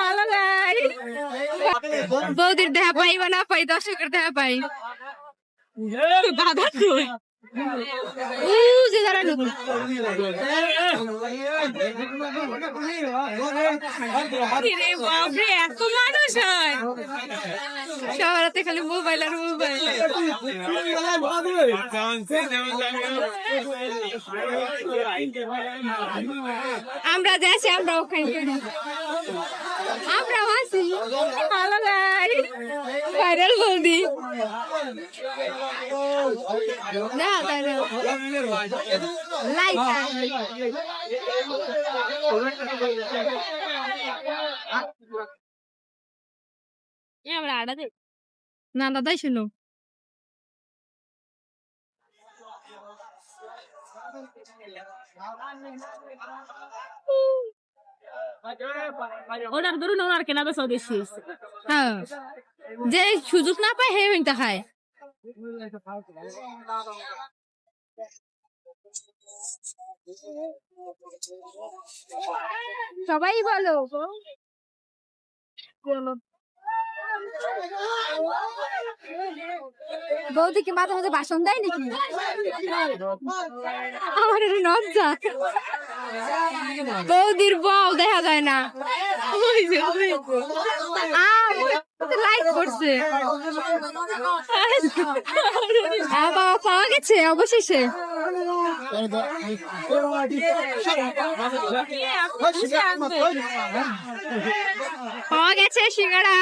ভালো গাই বৌদির দেখা পাই বা না পাই দর্শকের দেখা পাই দাদা কই যে যারা বাপরে এত মানুষ হয় শহরেতে খালি মোবাইল আর মোবাইল আমরা যাচ্ছি আমরা ওখানে আমরাও আছি ভালো গাই ভাইরাল বৌদি না লাইক আমরা আড়া দে না দাদাই শুনো ওনার ধরুন ওনার কেনা বেচা বেশি হ্যাঁ যে সুযোগ না পায় হে ওইটা খায় সবাই বলো বৌদি কি মাঝে মাঝে ভাষণ দেয় নাকি আমার লজ্জা বৌদির বউ দেখা যায় না লাইক করছে বাবা পাওয়া গেছে অবশেষে পাওয়া গেছে সিঙ্গাড়া